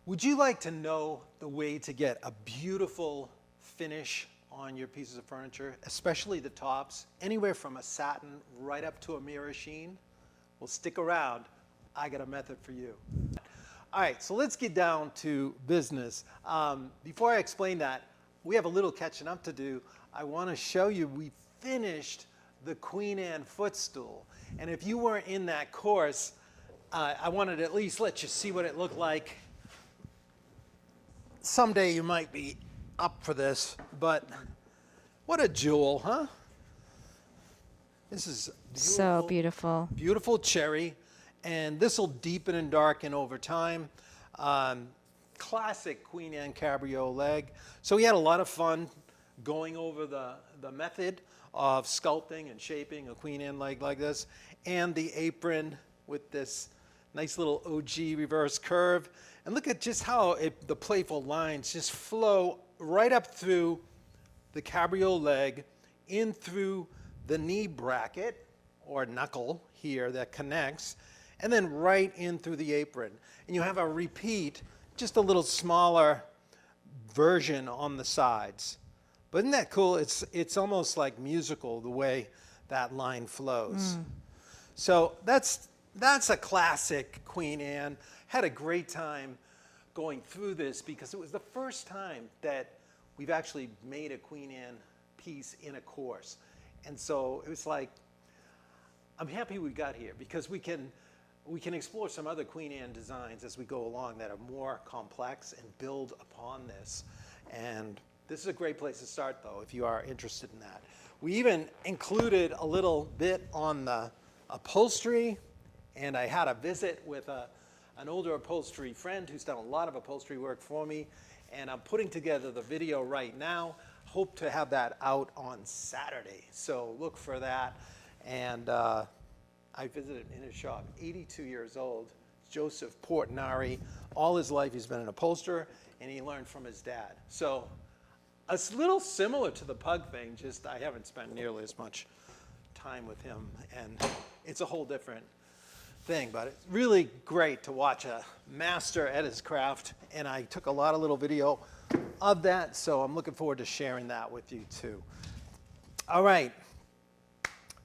Would you like to know the way to get a beautiful finish on your pieces of furniture, especially the tops, anywhere from a satin right up to a mirror sheen? Well, stick around. I got a method for you. All right, so let's get down to business. Before I explain that, we have a little catching up to do. I want to show you we finished the Queen Anne footstool. And if you weren't in that course, I wanted to at least let you see what it looked like. Someday you might be up for this, but what a jewel, huh? This is beautiful, So beautiful. Beautiful cherry, and this will deepen and darken over time. Classic Queen Anne Cabriole leg. So we had a lot of fun going over the method of sculpting and shaping a Queen Anne leg like this, and the apron with this nice little OG reverse curve. And look at just how the playful lines just flow right up through the cabriole leg, in through the knee bracket or knuckle here that connects, and then right in through the apron. And you have a repeat, just a little smaller version on the sides. But isn't that cool? It's almost like musical the way that line flows. So that's a classic Queen Anne. Had a great time going through this because it was the first time that we've actually made a Queen Anne piece in a course. And so it was like, I'm happy we got here because we can explore some other Queen Anne designs as we go along that are more complex and build upon this. And this is a great place to start, though, if you are interested in that. We even included a little bit on the upholstery, and I had a visit with an older upholstery friend who's done a lot of upholstery work for me, and I'm putting together the video right now. Hope to have that out on Saturday, so look for that. And I visited in his shop, 82 years old, Joseph Portinari. All his life he's been an upholsterer, and he learned from his dad. So it's a little similar to the pug thing, just I haven't spent nearly as much time with him, and it's a whole different thing, but it's really great to watch a master at his craft, and I took a lot of little video of that, so I'm looking forward to sharing that with you too. All right,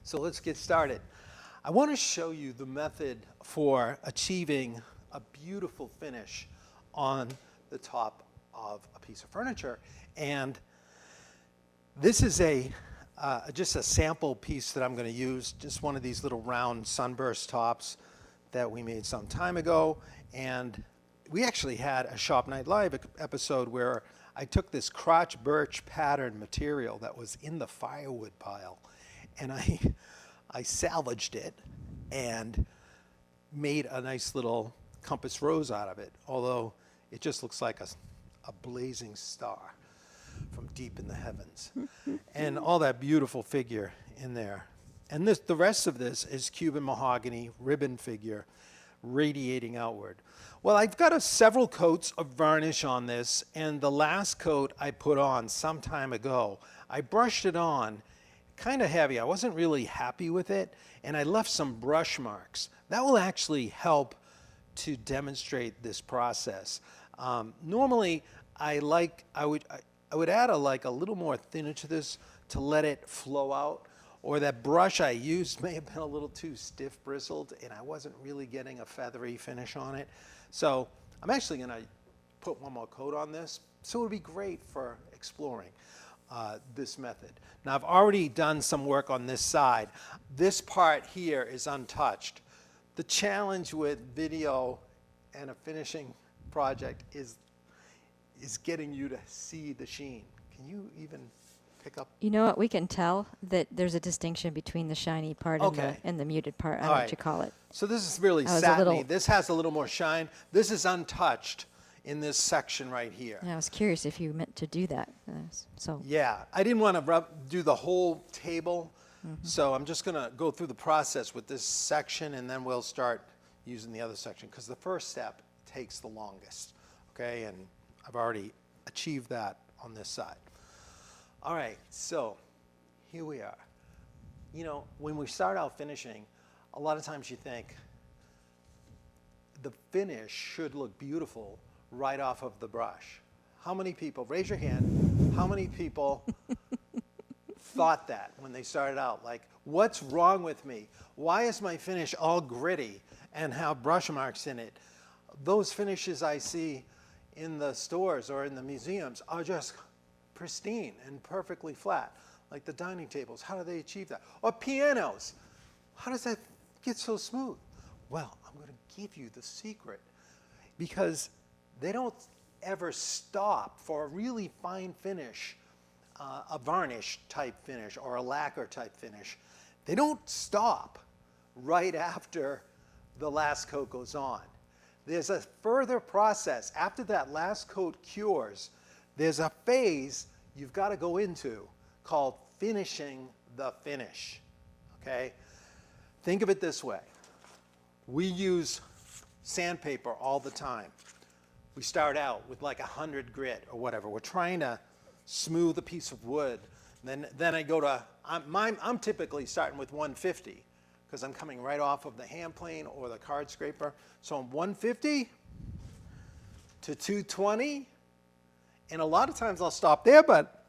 so let's get started. I want to show you the method for achieving a beautiful finish on the top of a piece of furniture, and this is just a sample piece that I'm going to use, just one of these little round sunburst tops that we made some time ago. And we actually had a Shop Night Live episode where I took this crotch birch pattern material that was in the firewood pile, and I salvaged it and made a nice little compass rose out of it, although it just looks like a blazing star from deep in the heavens. And all that beautiful figure in there. And the rest of this is Cuban mahogany ribbon figure radiating outward. Well, I've got several coats of varnish on this, and the last coat I put on some time ago, I brushed it on, kind of heavy. I wasn't really happy with it, and I left some brush marks. That will actually help to demonstrate this process. Normally, I would add a little more thinner to this to let it flow out, or that brush I used may have been a little too stiff bristled and I wasn't really getting a feathery finish on it. So I'm actually going to put one more coat on this, so it'll be great for exploring this method. Now I've already done some work on this side. This part here is untouched. The challenge with video and a finishing project is getting you to see the sheen. Can you even pick up? You know what? We can tell that there's a distinction between the shiny part and the muted part. I don't know what you call it. So this is really satiny. This has a little more shine. This is untouched in this section right here. Yeah, I was curious if you meant to do that. Yeah, I didn't want to do the whole table, so I'm just going to go through the process with this section, and then we'll start using the other section, because the first step takes the longest, okay? And I've already achieved that on this side. All right, so here we are. You know, when we start out finishing, a lot of times you think the finish should look beautiful right off of the brush. How many people, raise your hand, how many people thought that when they started out? Like, what's wrong with me? Why is my finish all gritty and have brush marks in it? Those finishes I see in the stores or in the museums are just pristine and perfectly flat. Like the dining tables, how do they achieve that? Or pianos, how does that get so smooth? Well, I'm going to give you the secret, because they don't ever stop for a really fine finish, a varnish type finish or a lacquer type finish. They don't stop right after the last coat goes on. There's a further process. After that last coat cures, there's a phase you've got to go into called finishing the finish, okay? Think of it this way. We use sandpaper all the time. We start out with like 100 grit or whatever. We're trying to smooth a piece of wood. Then I go to, I'm typically starting with 150 because I'm coming right off of the hand plane or the card scraper. So I'm 150 to 220. And a lot of times I'll stop there, but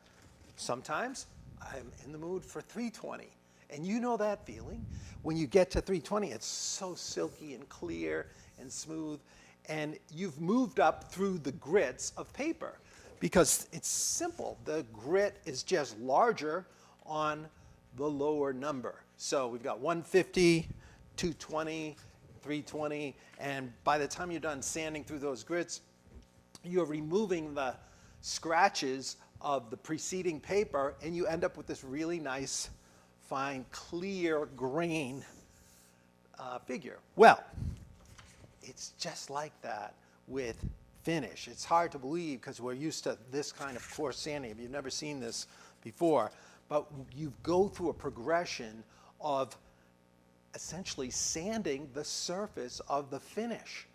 sometimes I'm in the mood for 320. And you know that feeling. When you get to 320, it's so silky and clear and smooth. And you've moved up through the grits of paper because it's simple. The grit is just larger on the lower number. So we've got 150, 220, 320, and by the time you're done sanding through those grits, you're removing the scratches of the preceding paper, and you end up with this really nice, fine, clear grain figure. Well, it's just like that with finish. It's hard to believe because we're used to this kind of coarse sanding. If you've never seen this before, but you go through a progression of essentially sanding the surface of the finish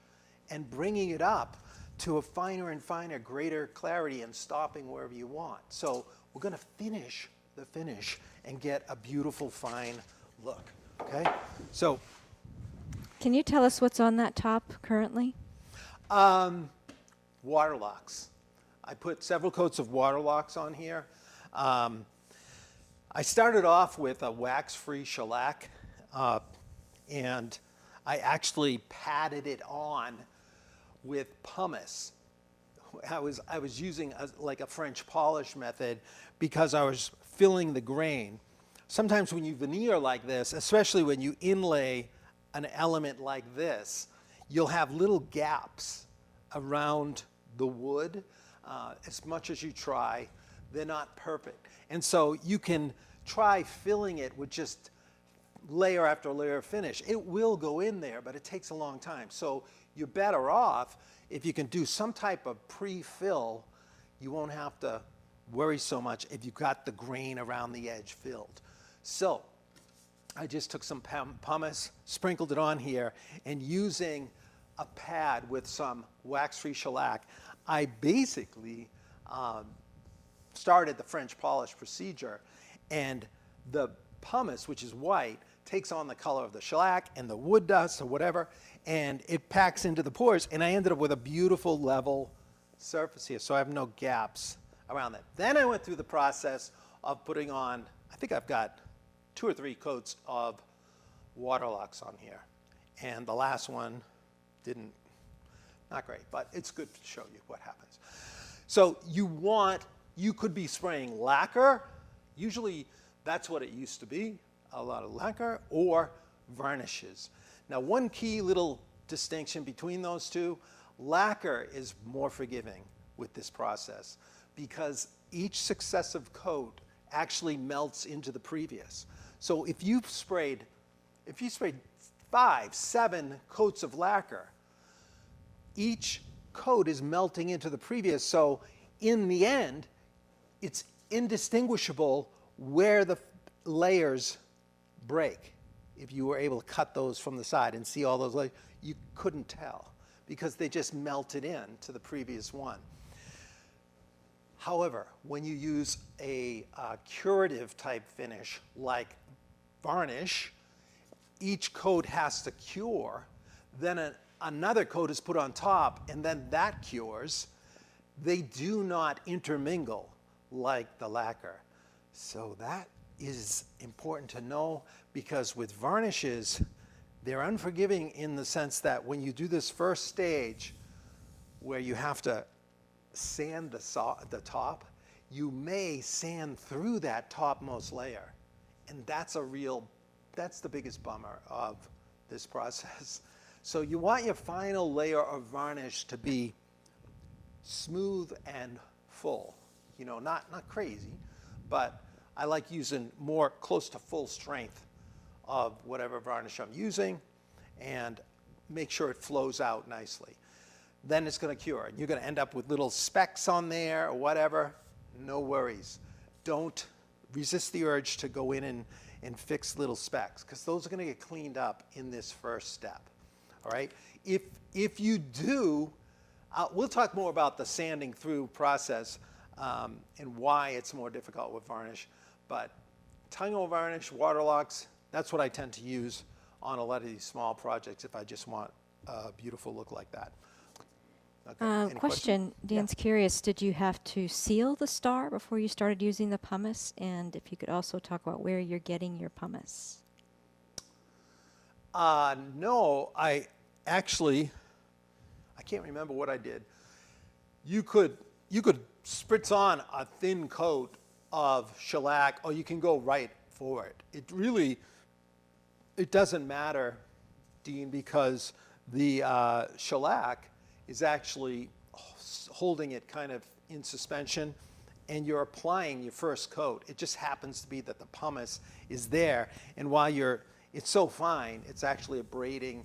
and bringing it up to a finer and finer, greater clarity and stopping wherever you want. So we're going to finish the finish and get a beautiful, fine look, okay? So, can you tell us what's on that top currently? Waterlocks. I put several coats of waterlocks on here. I started off with a wax-free shellac, and I actually patted it on with pumice. I was using like a French polish method because I was filling the grain. Sometimes when you veneer like this, especially when you inlay an element like this, you'll have little gaps around the wood. As much as you try, they're not perfect. And so you can try filling it with just layer after layer of finish. It will go in there, but it takes a long time. So you're better off if you can do some type of pre-fill. You won't have to worry so much if you've got the grain around the edge filled. So I just took some pumice, sprinkled it on here, and using a pad with some wax-free shellac, I basically started the French polish procedure, and the pumice, which is white, takes on the color of the shellac and the wood dust or whatever, and it packs into the pores, and I ended up with a beautiful level surface here, so I have no gaps around that. Then I went through the process of putting on, I think I've got 2 or 3 coats of waterlocks on here, and the last one not great, but it's good to show you what happens. So you could be spraying lacquer. Usually that's what it used to be, a lot of lacquer, or varnishes. Now, one key little distinction between those two, lacquer is more forgiving with this process because each successive coat actually melts into the previous. So if you sprayed 5, 7 coats of lacquer, each coat is melting into the previous. So in the end, it's indistinguishable where the layers break. If you were able to cut those from the side and see all those layers, you couldn't tell because they just melted in to the previous one. However, when you use a curative type finish like varnish, each coat has to cure, then another coat is put on top, and then that cures, they do not intermingle like the lacquer. So that is important to know, because with varnishes, they're unforgiving in the sense that when you do this first stage where you have to sand the top, you may sand through that topmost layer. And that's the biggest bummer of this process. So you want your final layer of varnish to be smooth and full. You know, not crazy, but I like using more close to full strength of whatever varnish I'm using, and make sure it flows out nicely. Then it's going to cure. And you're going to end up with little specks on there or whatever. No worries. Don't resist the urge to go in and fix little specks, because those are going to get cleaned up in this first step. All right? If you do, we'll talk more about the sanding through process and why it's more difficult with varnish. But tongue varnish, waterlocks, that's what I tend to use on a lot of these small projects if I just want a beautiful look like that. Okay. Question, Dan's curious, did you have to seal the star before you started using the pumice? And if you could also talk about where you're getting your pumice. No, I can't remember what I did. You could spritz on a thin coat of shellac, or you can go right for it. It doesn't matter, Dean, because the shellac is actually holding it kind of in suspension, and you're applying your first coat. It just happens to be that the pumice is there, and while it's so fine, it's actually abrading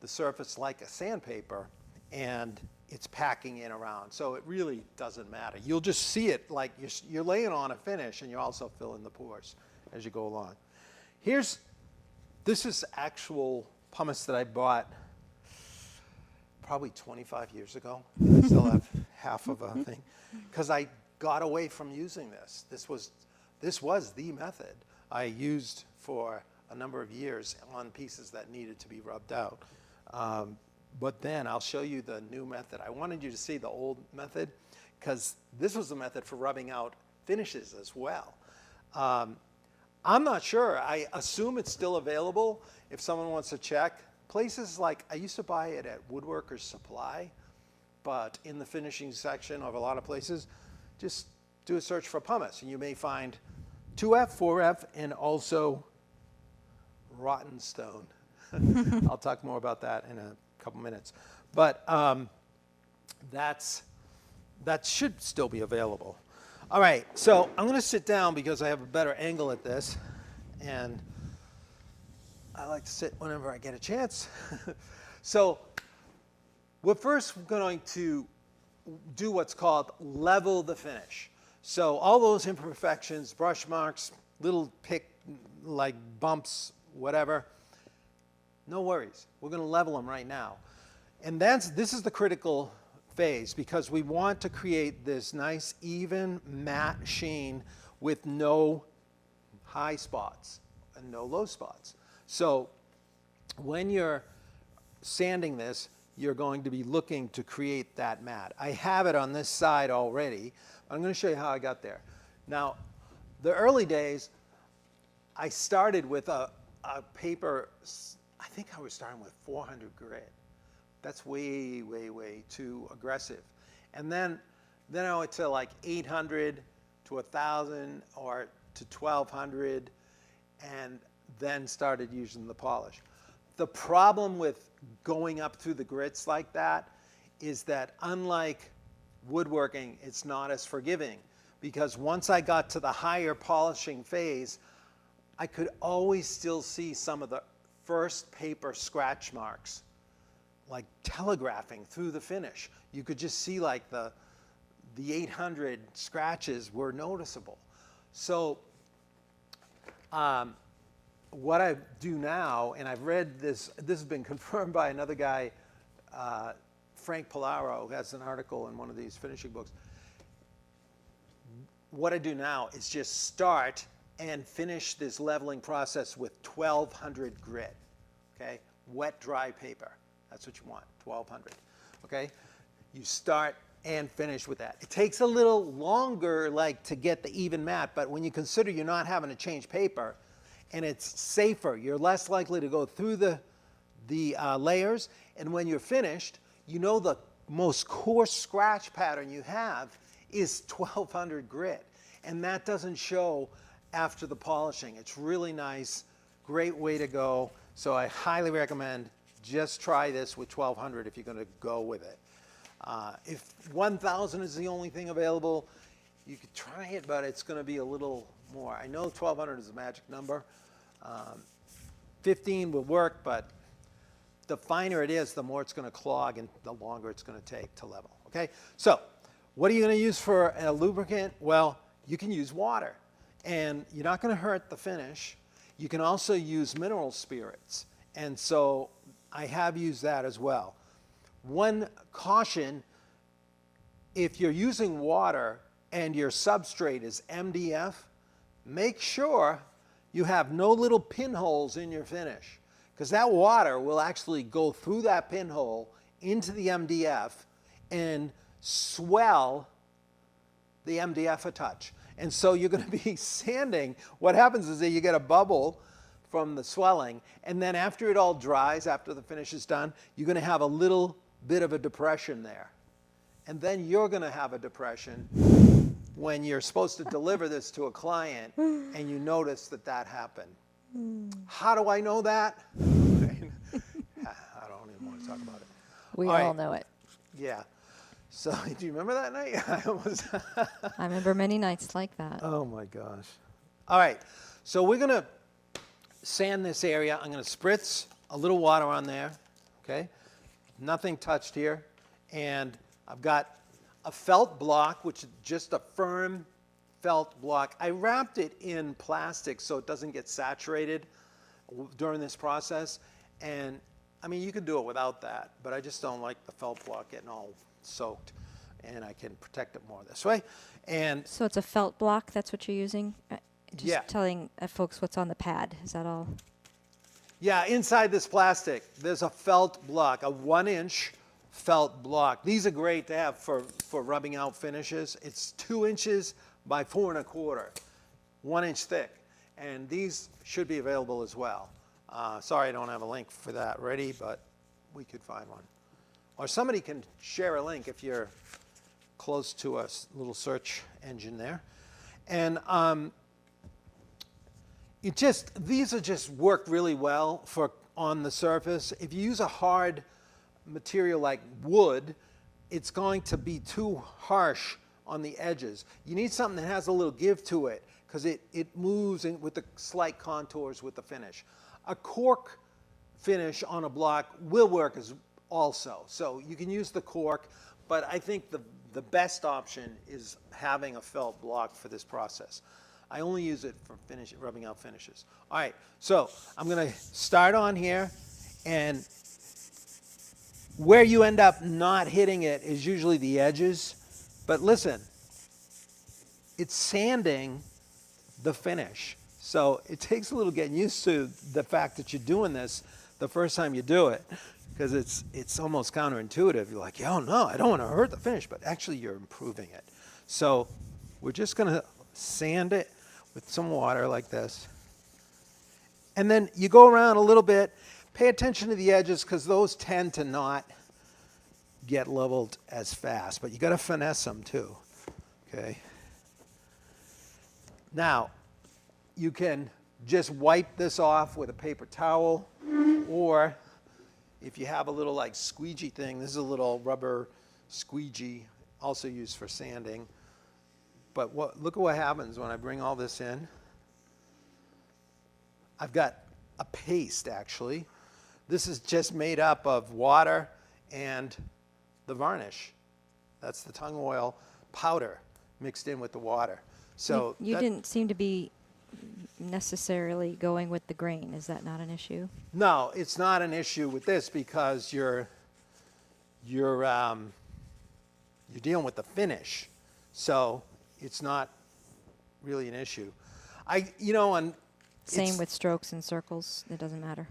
the surface like a sandpaper, and it's packing in around. So it really doesn't matter. You'll just see it like you're laying on a finish, and you're also filling the pores as you go along. This is actual pumice that I bought probably 25 years ago. I still have half of a thing, because I got away from using this. This was the method I used for a number of years on pieces that needed to be rubbed out. But then I'll show you the new method. I wanted you to see the old method, because this was the method for rubbing out finishes as well. I'm not sure. I assume it's still available if someone wants to check. Places like, I used to buy it at Woodworker's Supply, but in the finishing section of a lot of places, just do a search for pumice, and you may find 2F, 4F, and also rotten stone. I'll talk more about that in a couple minutes. But that should still be available. All right, so I'm going to sit down because I have a better angle at this, and I like to sit whenever I get a chance. So we're first going to do what's called level the finish. So all those imperfections, brush marks, little like bumps, whatever, no worries. We're going to level them right now. And this is the critical phase, because we want to create this nice, even, matte sheen with no high spots and no low spots. So when you're sanding this, you're going to be looking to create that matte. I have it on this side already. I'm going to show you how I got there. Now, the early days, I started with a paper, I think I was starting with 400 grit. That's way, way, way too aggressive. And then I went to like 800 to 1,000 or to 1,200, and then started using the polish. The problem with going up through the grits like that is that, unlike woodworking, it's not as forgiving, because once I got to the higher polishing phase, I could always still see some of the first paper scratch marks, like telegraphing through the finish. You could just see like the 800 scratches were noticeable. So what I do now, and I've read this has been confirmed by another guy, Frank Polaro, who has an article in one of these finishing books. What I do now is just start and finish this leveling process with 1,200 grit, okay? Wet, dry paper. That's what you want, 1200. Okay? You start and finish with that. It takes a little longer like to get the even mat, but when you consider you're not having to change paper and it's safer, you're less likely to go through the layers, and when you're finished, you know the most coarse scratch pattern you have is 1200 grit, and that doesn't show after the polishing. It's really nice, great way to go. So I highly recommend just try this with 1200 if you're going to go with it. If 1000 is the only thing available, you could try it, but it's going to be a little more. I know 1200 is a magic number. 15 will work, but the finer it is, the more it's going to clog and the longer it's going to take to level. Okay? So what are you going to use for a lubricant? Well, you can use water, and you're not going to hurt the finish. You can also use mineral spirits, and so I have used that as well. One caution, if you're using water and your substrate is MDF, make sure you have no little pinholes in your finish, because that water will actually go through that pinhole into the MDF and swell the MDF a touch. And so you're going to be sanding. What happens is that you get a bubble from the swelling, and then after it all dries, after the finish is done, you're going to have a little bit of a depression there. And then you're going to have a depression when you're supposed to deliver this to a client and you notice that that happened. How do I know that? I don't even want to talk about it. We All all right. know it. Yeah. So do you remember that night? I remember many nights like that. Oh my gosh. All right. So we're going to sand this area. I'm going to spritz a little water on there. Okay. Nothing touched here. And I've got a felt block, which is just a firm felt block. I wrapped it in plastic so it doesn't get saturated during this process. And I mean, you can do it without that, but I just don't like the felt block getting all soaked, and I can protect it more this way. And So it's a felt block, that's what you're using? Just Yeah. telling folks what's on the pad, is that all? yeah, inside this plastic, there's a felt block, a 1-inch felt block. These are great to have for rubbing out finishes. It's 2 inches by 4 1/4, 1 inch thick. And these should be available as well. Sorry, I don't have a link for that ready, but we could find one. Or somebody can share a link if you're close to a little search engine there. And these are just work really well for on the surface. If you use a hard material like wood, it's going to be too harsh on the edges. You need something that has a little give to it, because it moves in with the slight contours with the finish. A cork finish on a block will work as also. So you can use the cork, but I think the best option is having a felt block for this process. I only use it for rubbing out finishes. All right, so I'm going to start on here, and where you end up not hitting it is usually the edges. But listen, it's sanding the finish. So it takes a little getting used to the fact that you're doing this the first time you do it, because it's almost counterintuitive. You're like, oh no, I don't want to hurt the finish, but actually you're improving it. So we're just going to sand it with some water like this. And then you go around a little bit. Pay attention to the edges, because those tend to not get leveled as fast, but you got to finesse them too. Okay. Now, you can just wipe this off with a paper towel, or if you have a little like squeegee thing, this is a little rubber squeegee, also used for sanding. But look at what happens when I bring all this in. I've got a paste, actually. This is just made up of water and the varnish. That's the tung oil powder mixed in with the water. So you didn't seem to be necessarily going with the grain. Is that not an issue? No, it's not an issue with this, because you're dealing with the finish, so it's not really an issue. Same with strokes and circles. It doesn't matter.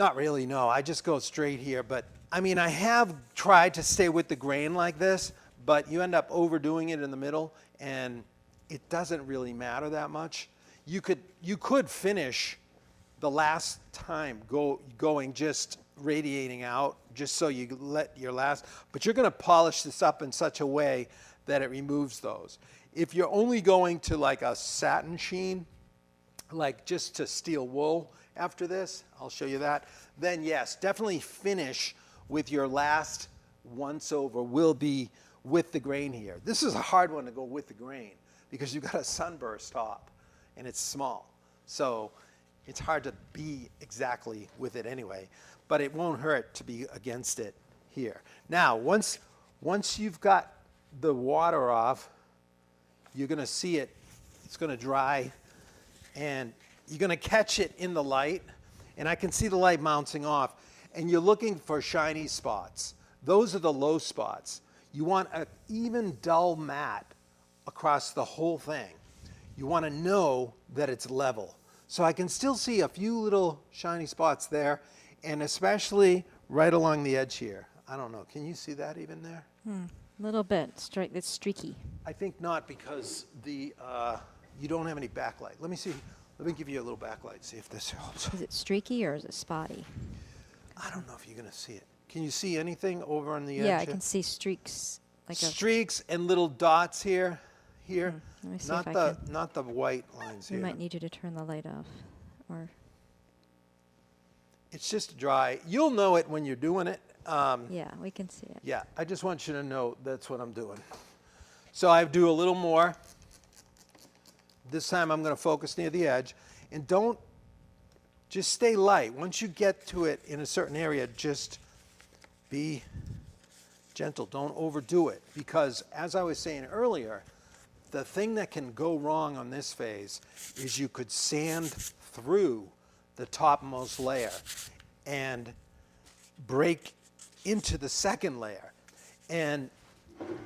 Not really, no. I just go straight here. But I mean, I have tried to stay with the grain like this, but you end up overdoing it in the middle, and it doesn't really matter that much. You could finish the last time going just radiating out, just so you let your last, but you're going to polish this up in such a way that it removes those. If you're only going to like a satin sheen, like just to steel wool after this, I'll show you that, then yes, definitely finish with your last once over will be with the grain here. This is a hard one to go with the grain because you've got a sunburst top and it's small. So it's hard to be exactly with it anyway, but it won't hurt to be against it here. Now, once you've got the water off, you're gonna see it, it's gonna dry, and you're gonna catch it in the light, and I can see the light bouncing off, and you're looking for shiny spots. Those are the low spots. You want an even dull matte across the whole thing. You wanna know that it's level. So I can still see a few little shiny spots there, and especially right along the edge here. I don't know, can you see that even there? A little bit. It's streaky. I think not, because you don't have any backlight. Let me give you a little backlight, see if this helps. Is it streaky or is it spotty? I don't know if you're gonna see it. Can you see anything over on the edge? Yeah, I here? can see streaks. Streaks and little dots here. Let me see Not if I can. not the white lines We here. might need you to turn the light off. Or It's just dry. You'll know it when you're doing it. yeah, we can see it. Yeah, I just want you to know that's what I'm doing. So I do a little more. This time I'm going to focus near the edge. And just stay light. Once you get to it in a certain area, just be gentle. Don't overdo it. Because as I was saying earlier, the thing that can go wrong on this phase is you could sand through the topmost layer and break into the second layer. And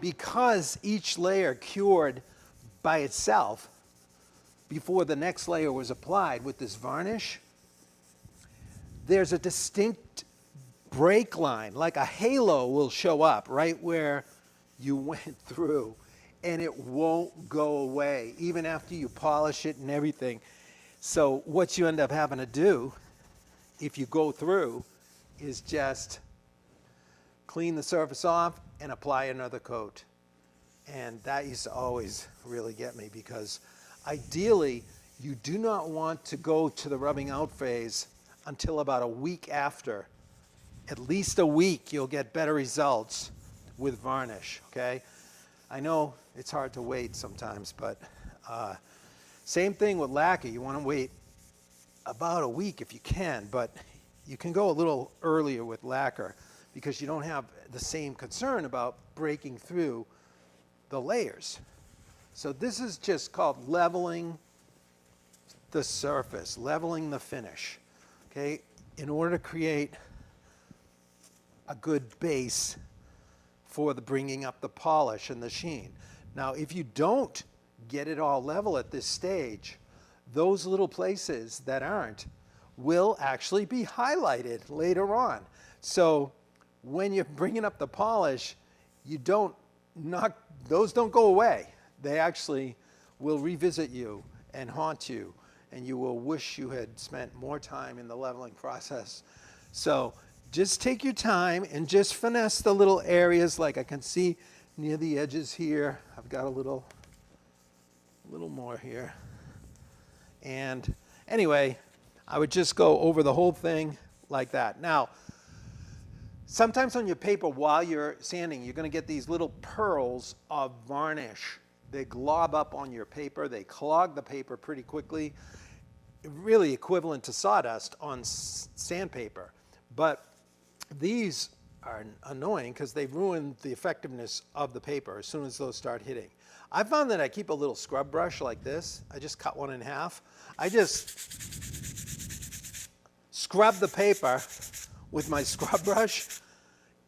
because each layer cured by itself before the next layer was applied with this varnish, there's a distinct break line, like a halo will show up right where you went through, and it won't go away even after you polish it and everything. So what you end up having to do if you go through is just clean the surface off and apply another coat. And that used to always really get me, because ideally you do not want to go to the rubbing out phase until about a week after. At least a week you'll get better results with varnish, okay? I know it's hard to wait sometimes, but same thing with lacquer. You want to wait about a week if you can, but you can go a little earlier with lacquer because you don't have the same concern about breaking through the layers. So this is just called leveling the surface, leveling the finish, okay? In order to create a good base for the bringing up the polish and the sheen. Now, if you don't get it all level at this stage, those little places that aren't will actually be highlighted later on. So when you're bringing up the polish, those don't go away. They actually will revisit you and haunt you, and you will wish you had spent more time in the leveling process. So just take your time and just finesse the little areas. Like I can see near the edges here, I've got a little more here. And anyway, I would just go over the whole thing like that. Now, sometimes on your paper while you're sanding, you're going to get these little pearls of varnish. They glob up on your paper. They clog the paper pretty quickly, really equivalent to sawdust on sandpaper. But these are annoying because they ruin the effectiveness of the paper as soon as those start hitting. I found that I keep a little scrub brush like this. I just cut one in half. I just scrub the paper with my scrub brush,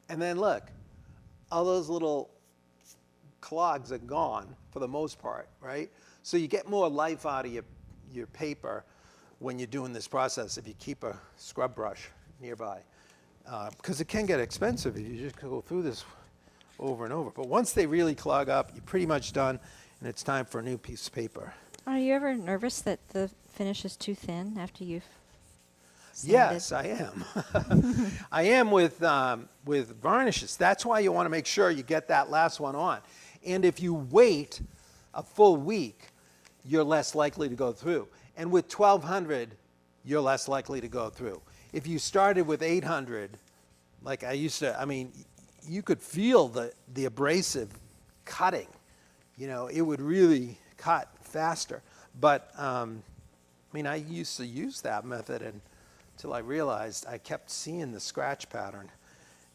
and then look, all those little clogs are gone for the most part, right? So you get more life out of your paper when you're doing this process if you keep a scrub brush nearby. Because it can get expensive if you just go through this over and over. But once they really clog up, you're pretty much done, and it's time for a new piece of paper. Are you ever nervous that the finish is too thin after you've sanded? Yes, I am. I am with varnishes. That's why you want to make sure you get that last one on. And if you wait a full week, you're less likely to go through. And with 1200, you're less likely to go through. If you started with 800, like I used to, I mean, you could feel the abrasive cutting. You know, it would really cut faster. But, I mean, I used to use that method until I realized I kept seeing the scratch pattern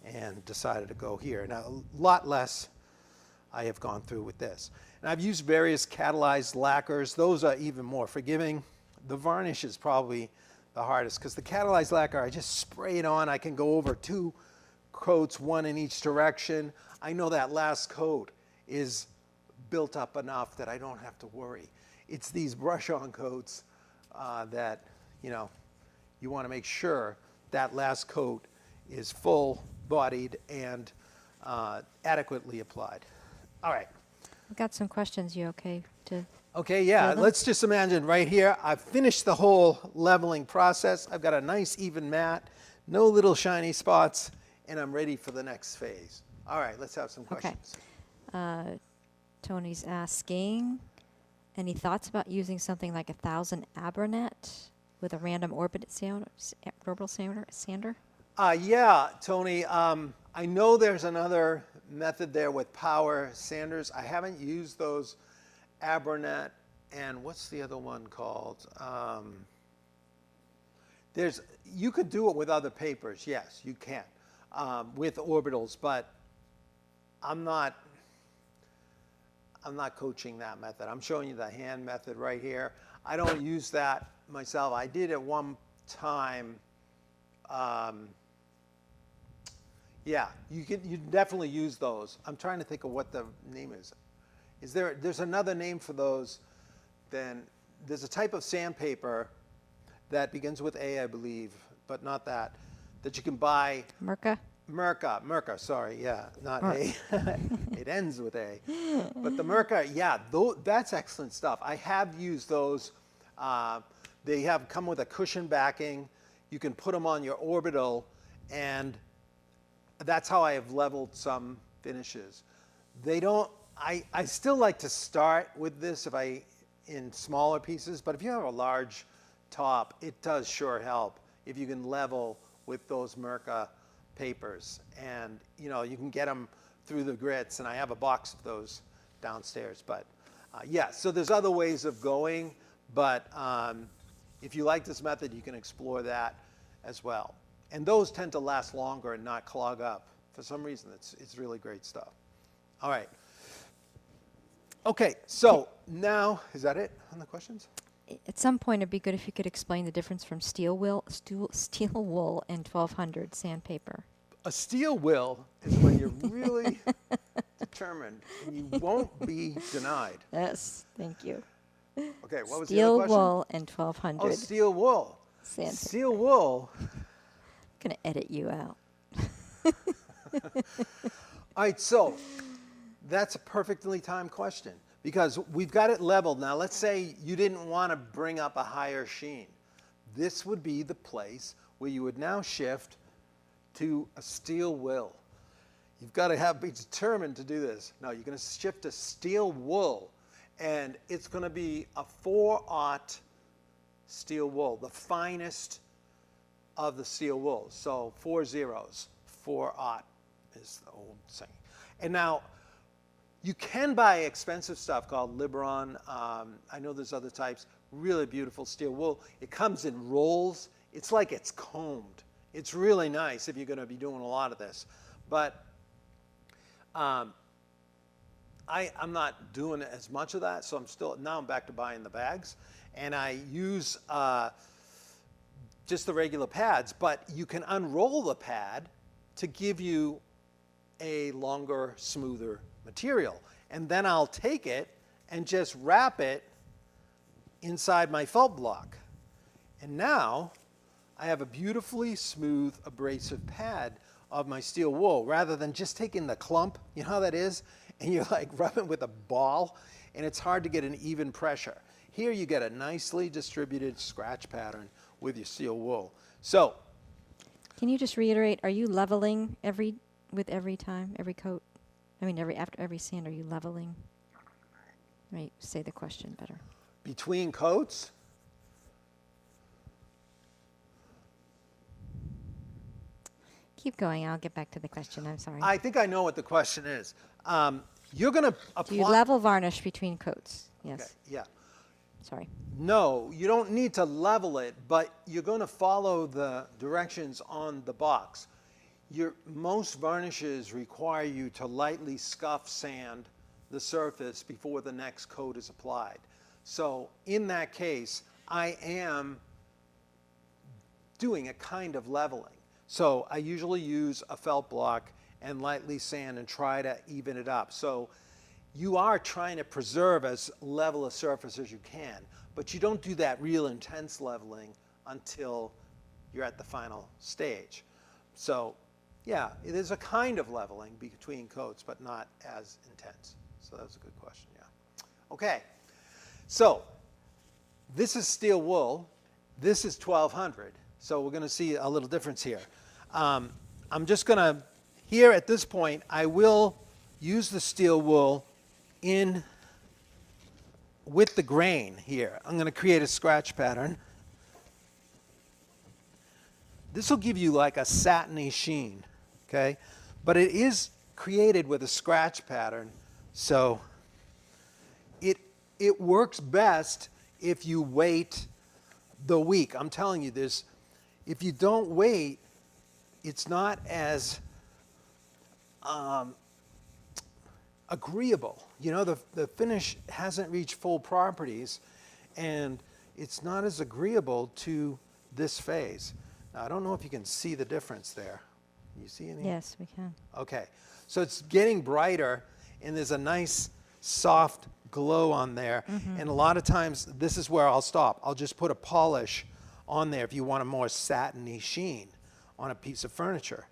and decided to go here. Now, a lot less I have gone through with this. And I've used various catalyzed lacquers. Those are even more forgiving. The varnish is probably the hardest because the catalyzed lacquer, I just spray it on. I can go over 2 coats, 1 in each direction. I know that last coat is built up enough that I don't have to worry. It's these brush-on coats that, you know, you want to make sure that last coat is full-bodied and adequately applied. All right. I've got some questions. You okay to? Okay, yeah, let's just imagine right here, I've finished the whole leveling process. I've got a nice even mat, no little shiny spots, and I'm ready for the next phase. All right, let's have some questions. Okay. Tony's asking, any thoughts about using something like 1000 Abranet with a random orbital sander? Yeah, Tony, I know there's another method there with power sanders. I haven't used those Abranet, and what's the other one called? You could do it with other papers, yes, you can, with orbitals, but I'm not coaching that method. I'm showing you the hand method right here. I don't use that myself. I did at one time. Yeah, you definitely use those. I'm trying to think of what the name is. There's another name for those. Then there's a type of sandpaper that begins with A, I believe, but not that you can buy. Merca, sorry, yeah, not A. It ends with A. But the Merca, yeah, that's excellent stuff. I have used those. They have come with a cushion backing. You can put them on your orbital, and that's how I have leveled some finishes. They don't. I still like to start with this in smaller pieces, but if you have a large top, it does sure help if you can level with those Merca papers. And you know, you can get them through the grits, and I have a box of those downstairs. But yeah, so there's other ways of going, but if you like this method, you can explore that as well. And those tend to last longer and not clog up. For some reason, it's really great stuff. All right. Okay, so now, is that it on the questions? At some point, it'd be good if you could explain the difference from steel wool and 1200 sandpaper. A steel will is when you're really determined and you won't be denied. Yes, thank you. Okay, what was the other question? Steel wool and 1200. Oh, steel wool. Sandpaper. Steel wool. I'm going to edit you out. All right, so that's a perfectly timed question because we've got it leveled. Now, let's say you didn't want to bring up a higher sheen. This would be the place where you would now shift to a steel will. You've got to be determined to do this. No, you're going to shift to steel wool, and it's going to be a 4/0 steel wool, the finest of the steel wool. So 4 zeros, 4/0 is the old saying. And now, you can buy expensive stuff called Liberon. I know there's other types. Really beautiful steel wool. It comes in rolls. It's like it's combed. It's really nice if you're going to be doing a lot of this. But I'm not doing as much of that, so now I'm back to buying the bags. And I use just the regular pads, but you can unroll the pad to give you a longer, smoother material. And then I'll take it and just wrap it inside my felt block. And now I have a beautifully smooth abrasive pad of my steel wool rather than just taking the clump, you know how that is? And you're like rubbing with a ball and it's hard to get an even pressure. Here you get a nicely distributed scratch pattern with your steel wool. So, Can you just reiterate, are you leveling with every coat? I mean, after every sand, are you leveling? Let me say the question better. between coats, Keep going. I'll get back to the question. I'm sorry. I think I know what the question is. You're going to apply. Do you level varnish between coats? Yes. Okay, yeah. Sorry. No, you don't need to level it, but you're going to follow the directions on the box. Most varnishes require you to lightly scuff sand the surface before the next coat is applied. So in that case, I am doing a kind of leveling. So I usually use a felt block and lightly sand and try to even it up. So you are trying to preserve as level a surface as you can, but you don't do that real intense leveling until you're at the final stage. So yeah, it is a kind of leveling between coats, but not as intense. So that was a good question, yeah. Okay, so this is steel wool. This is 1200. So we're going to see a little difference here. I'm just going to, here at this point, I will use the steel wool in with the grain here. I'm going to create a scratch pattern. This will give you like a satiny sheen, okay? But it is created with a scratch pattern, so it works best if you wait the week. I'm telling you this, if you don't wait, it's not as agreeable. You know, the finish hasn't reached full properties, and it's not as agreeable to this phase. Now, I don't know if you can see the difference there. You see any? Yes, we can. Okay, so it's getting brighter, and there's a nice soft glow on there. And a lot of times, this is where I'll stop. I'll just put a polish on there if you want a more satiny sheen on a piece of furniture.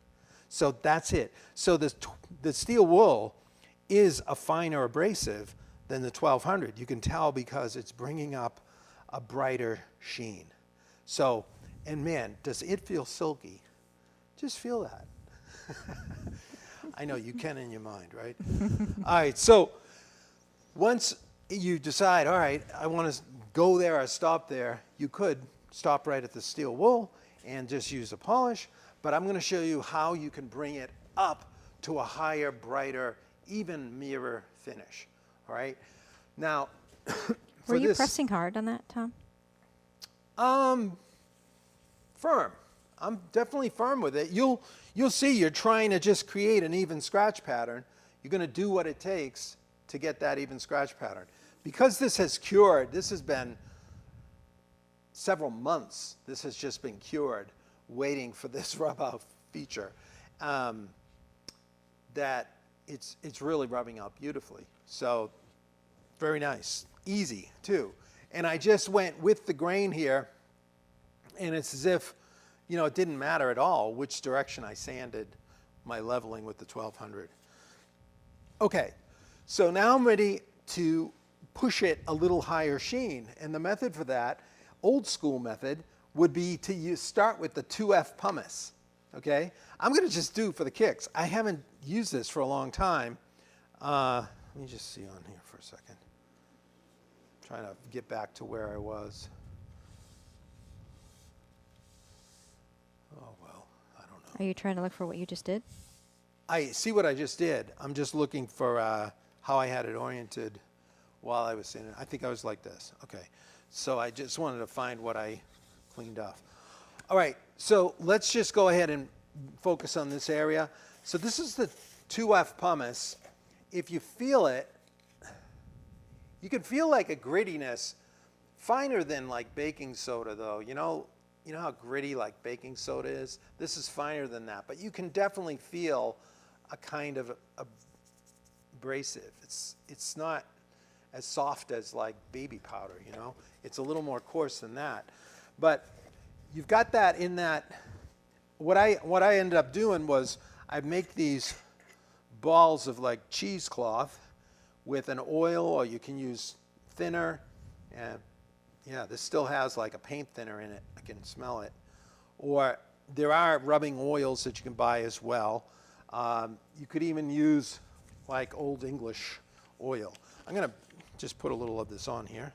So that's it. So the steel wool is a finer abrasive than the 1200. You can tell because it's bringing up a brighter sheen. So, and man, does it feel silky? Just feel that. I know you can in your mind, right? All right, so once you decide, all right, I want to go there or stop there, you could stop right at the steel wool and just use a polish, but I'm going to show you how you can bring it up to a higher, brighter, even mirror finish. All right. Now, Were you pressing hard on that, Tom? Firm. I'm definitely firm with it. You'll see you're trying to just create an even scratch pattern. You're going to do what it takes to get that even scratch pattern. Because this has cured, this has been several months. This has just been cured, waiting for this rub-out feature. That it's really rubbing out beautifully. So very nice, easy too. And I just went with the grain here, and it's as if, you know, it didn't matter at all which direction I sanded my leveling with the 1200. Okay, so now I'm ready to push it a little higher sheen, and the method for that, old school method, would be to start with the 2F pumice. Okay, I'm going to just do for the kicks. I haven't used this for a long time. Let me just see on here for a second. Trying to get back to where I was. Oh, well, I don't know. Are you trying to look for what you just did? I see what I just did. I'm just looking for how I had it oriented while I was sanding. I think I was like this. Okay, so I just wanted to find what I cleaned off. All right, so let's just go ahead and focus on this area. So this is the 2F pumice. If you feel it, you can feel like a grittiness, finer than like baking soda though. You know how gritty like baking soda is? This is finer than that, but you can definitely feel a kind of abrasive. It's not as soft as like baby powder, you know? It's a little more coarse than that. But you've got that in that. What I ended up doing was I make these balls of like cheesecloth with an oil, or you can use thinner. And yeah, this still has like a paint thinner in it. I can smell it. Or there are rubbing oils that you can buy as well. You could even use like Old English oil. I'm going to just put a little of this on here.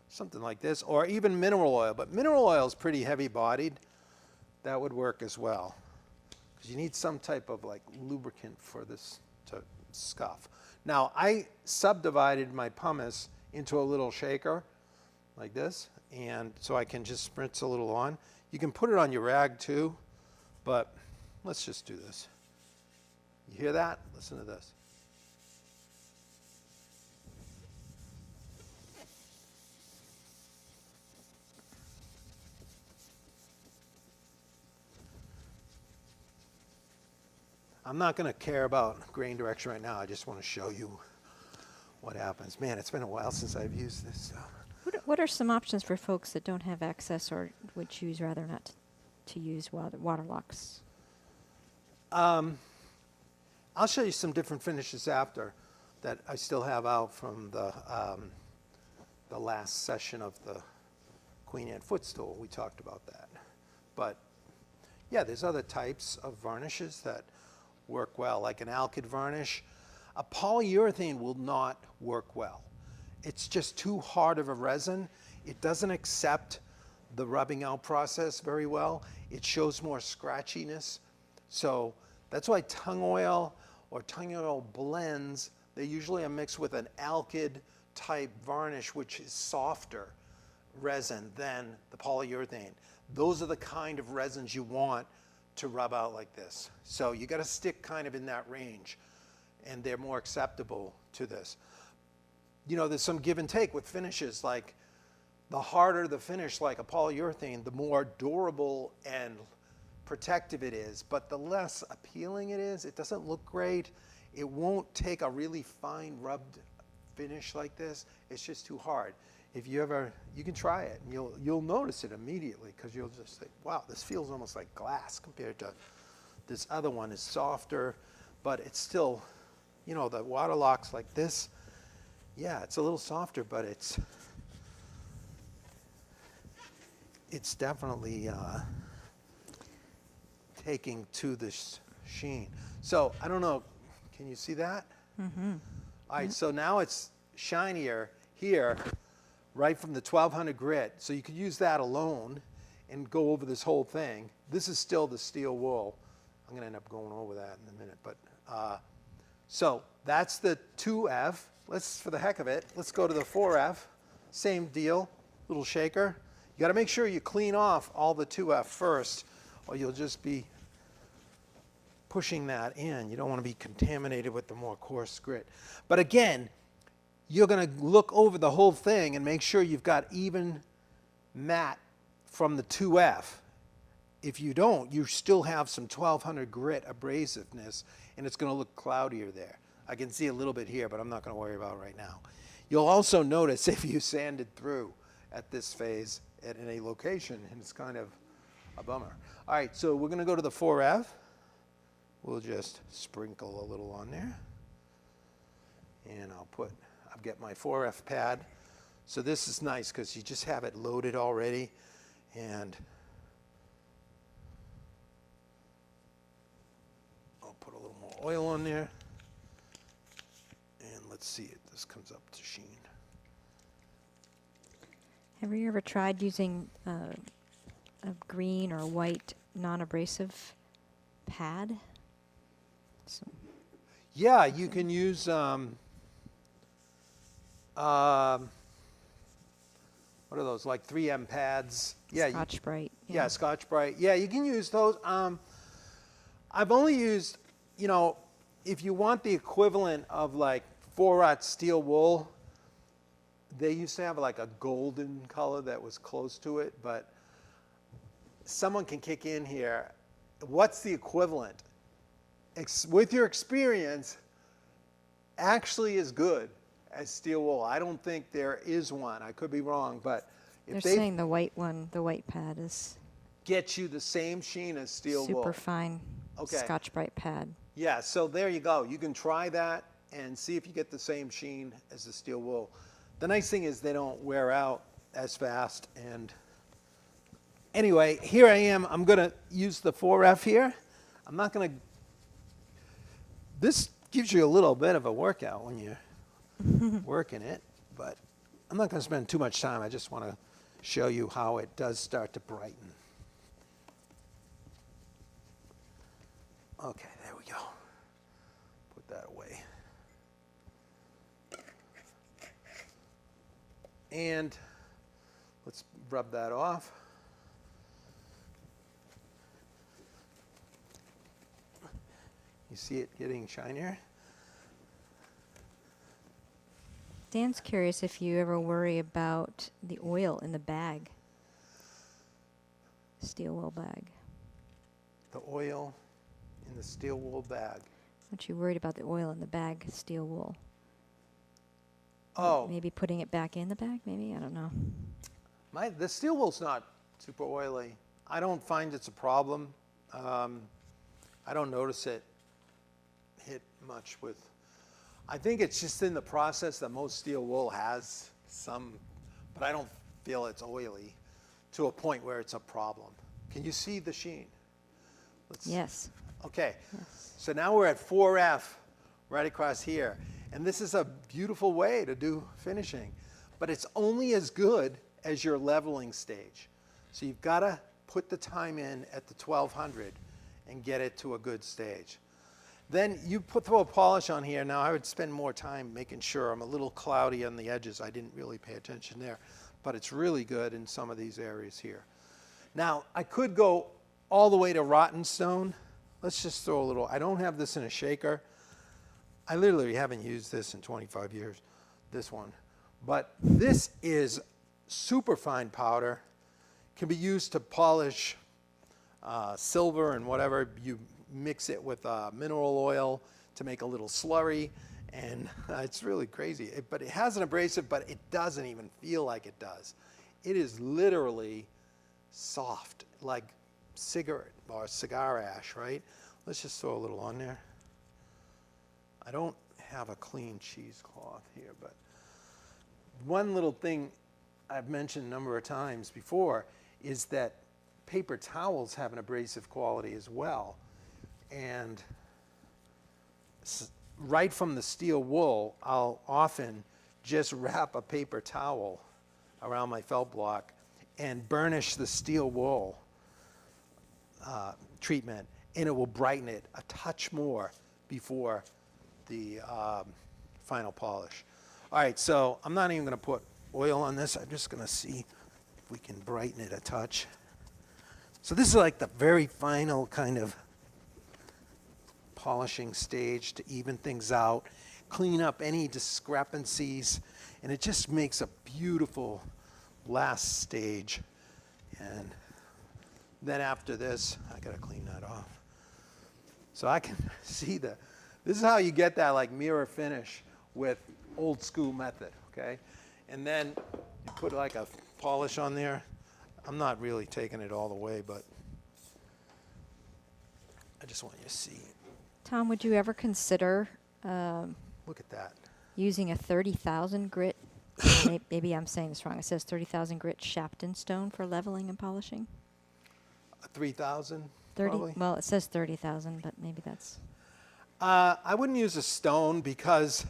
Something like this, or even mineral oil. But mineral oil is pretty heavy bodied. That would work as well. Because you need some type of like lubricant for this to scuff. Now, I subdivided my pumice into a little shaker like this. And so I can just spritz a little on. You can put it on your rag too, but let's just do this. You hear that? Listen to this. I'm not going to care about grain direction right now. I just want to show you what happens. Man, it's been a while since I've used this stuff. What are some options for folks that don't have access or would choose rather not to use water locks? I'll show you some different finishes after that I still have out from the last session of the Queen Anne footstool. We talked about that. But yeah, there's other types of varnishes that work well, like an alkyd varnish. A polyurethane will not work well. It's just too hard of a resin. It doesn't accept the rubbing out process very well. It shows more scratchiness. So that's why tung oil or tung oil blends, they usually are mixed with an alkyd type varnish, which is softer resin than the polyurethane. Those are the kind of resins you want to rub out like this. So you got to stick kind of in that range, and they're more acceptable to this. You know, there's some give and take with finishes. Like the harder the finish, like a polyurethane, the more durable and protective it is, but the less appealing it is. It doesn't look great. It won't take a really fine rubbed finish like this. It's just too hard. If you ever, you can try it, and you'll notice it immediately, because you'll just think, wow, this feels almost like glass compared to this other one is softer, but it's still, you know, the water locks like this, yeah, it's a little softer, but it's definitely taking to this sheen. So I don't know, can you see that? Mm-hmm. All right, so now it's shinier here, right from the 1200 grit. So you could use that alone and go over this whole thing. This is still the steel wool. I'm going to end up going over that in a minute. But so that's the 2F. Let's, for the heck of it, let's go to the 4F. Same deal, little shaker. You got to make sure you clean off all the 2F first, or you'll just be pushing that in. You don't want to be contaminated with the more coarse grit. But again, you're going to look over the whole thing and make sure you've got even matte from the 2F. If you don't, you still have some 1200 grit abrasiveness, and it's going to look cloudier there. I can see a little bit here, but I'm not going to worry about it right now. You'll also notice if you sanded through at this phase at any location, and it's kind of a bummer. All right, so we're going to go to the 4F. We'll just sprinkle a little on there. And I'll get my 4F pad. So this is nice because you just have it loaded already. And I'll put a little more oil on there. And let's see if this comes up to sheen. Have you ever tried using a green or white non-abrasive pad? So Yeah, you can use what are those, like 3M pads? Yeah, Scotch-Brite. Yeah, Scotch-Brite. Yeah, you can use those. I've only used, you know, if you want the equivalent of like 4-aught steel wool, they used to have like a golden color that was close to it, but someone can kick in here. What's the equivalent? With your experience, actually is good as steel wool. I don't think there is one. I could be wrong, but if they're saying the white one, the white pad is get you the same sheen as steel wool. Super fine Okay. Scotch-Brite pad. Yeah, so there you go. You can try that and see if you get the same sheen as the steel wool. The nice thing is they don't wear out as fast. And anyway, here I am. I'm going to use the 4F here. I'm not going to... This gives you a little bit of a workout when you're working it, but I'm not going to spend too much time. I just want to show you how it does start to brighten. Okay, there we go. Put that away. And let's rub that off. You see it getting shinier? Dan's curious if you ever worry about the oil in the bag. Steel wool bag. The oil in the steel wool bag. Aren't you worried about the oil in the bag, steel wool? Oh, Maybe putting it back in the bag, maybe? I don't know. the steel wool's not super oily. I don't find it's a problem. I don't notice it hit much with... I think it's just in the process that most steel wool has some, but I don't feel it's oily to a point where it's a problem. Can you see the sheen? Yes. Okay, Yes. so now we're at 4F right across here. And this is a beautiful way to do finishing, but it's only as good as your leveling stage. So you've got to put the time in at the 1200 and get it to a good stage. Then you throw a polish on here. Now I would spend more time making sure. I'm a little cloudy on the edges. I didn't really pay attention there, but it's really good in some of these areas here. Now I could go all the way to rotten stone. Let's just throw a little. I don't have this in a shaker. I literally haven't used this in 25 years, this one. But this is super fine powder. Can be used to polish silver and whatever. You mix it with mineral oil to make a little slurry, and it's really crazy. But it has an abrasive, but it doesn't even feel like it does. It is literally soft, like cigarette or cigar ash, right? Let's just throw a little on there. I don't have a clean cheesecloth here, but one little thing I've mentioned a number of times before is that paper towels have an abrasive quality as well. And right from the steel wool, I'll often just wrap a paper towel around my felt block and burnish the steel wool treatment, and it will brighten it a touch more before the final polish. All right, so I'm not even going to put oil on this. I'm just going to see if we can brighten it a touch. So this is like the very final kind of polishing stage to even things out, clean up any discrepancies, and it just makes a beautiful last stage. And then after this, I got to clean that off. So I can see this is how you get that like mirror finish with old school method, okay? And then you put like a polish on there. I'm not really taking it all the way, but I just want you to see. Tom, would you ever consider Look at that. using a 30,000 grit, maybe I'm saying this wrong, it says 30,000 grit Shapton stone for leveling and polishing? A 3,000 30? probably? Well, it says 30,000, but maybe that's... I wouldn't use a stone because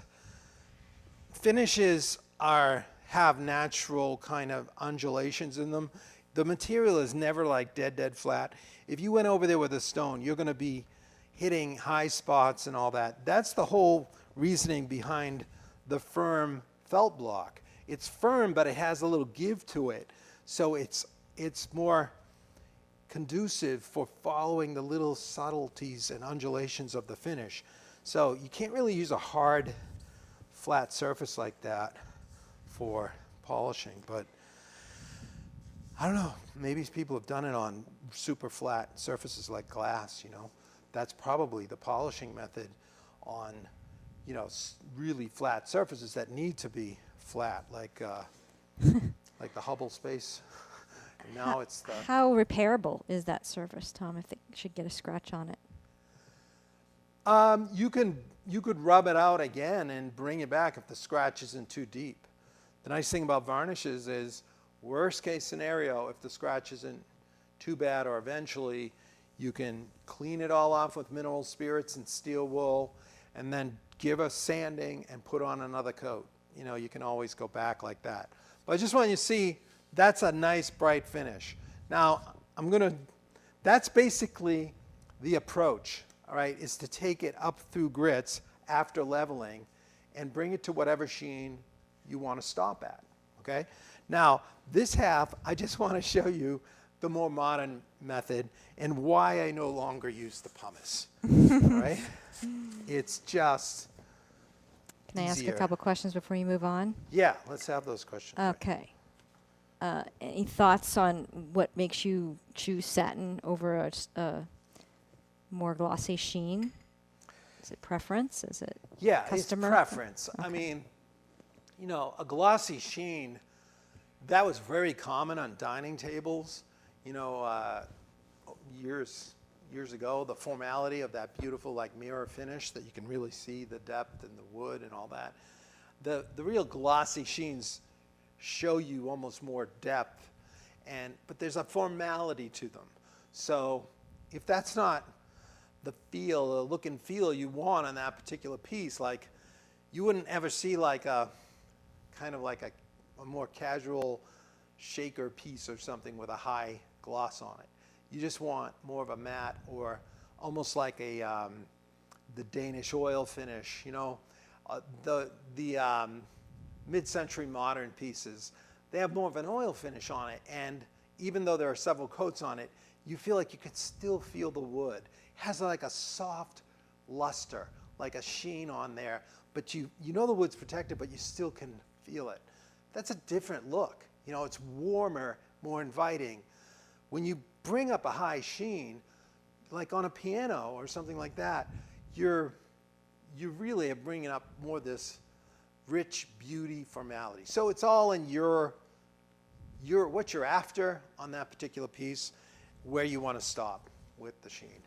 finishes have natural kind of undulations in them. The material is never like dead flat. If you went over there with a stone, you're going to be hitting high spots and all that. That's the whole reasoning behind the firm felt block. It's firm, but it has a little give to it. So it's more conducive for following the little subtleties and undulations of the finish. So you can't really use a hard, flat surface like that for polishing, but I don't know, maybe people have done it on super flat surfaces like glass, you know. That's probably the polishing method on, you know, really flat surfaces that need to be flat, like like the Hubble Space And now it's the... How repairable is that surface, Tom, if it should get a scratch on it? You could rub it out again and bring it back if the scratch isn't too deep. The nice thing about varnishes is, worst case scenario, if the scratch isn't too bad, or eventually you can clean it all off with mineral spirits and steel wool, and then give a sanding and put on another coat. You know, you can always go back like that. But I just want you to see, that's a nice bright finish. Now, that's basically the approach, all right, is to take it up through grits after leveling and bring it to whatever sheen you want to stop at, okay? Now, this half, I just want to show you the more modern method and why I no longer use the pumice, all right? It's just Can I ask a easier. couple questions before you move on? Yeah, let's have those questions. Okay. Any thoughts on what makes you choose satin over a more glossy sheen? Is it preference? Is it Yeah, customer? it's preference. I Okay. mean, you know, a glossy sheen, that was very common on dining tables. You know, years ago, the formality of that beautiful like mirror finish that you can really see the depth and the wood and all that. The real glossy sheens show you almost more depth, but there's a formality to them. So if that's not the feel, the look and feel you want on that particular piece, like you wouldn't ever see like a kind of like a more casual shaker piece or something with a high gloss on it. You just want more of a matte, or almost like the Danish oil finish. You know, the mid-century modern pieces, they have more of an oil finish on it, and even though there are several coats on it, you feel like you could still feel the wood. It has like a soft luster, like a sheen on there, but you know the wood's protected, but you still can feel it. That's a different look. You know, it's warmer, more inviting. When you bring up a high sheen, like on a piano or something like that, you really are bringing up more this rich beauty formality. So it's all in your what you're after on that particular piece, where you want to stop with the sheen.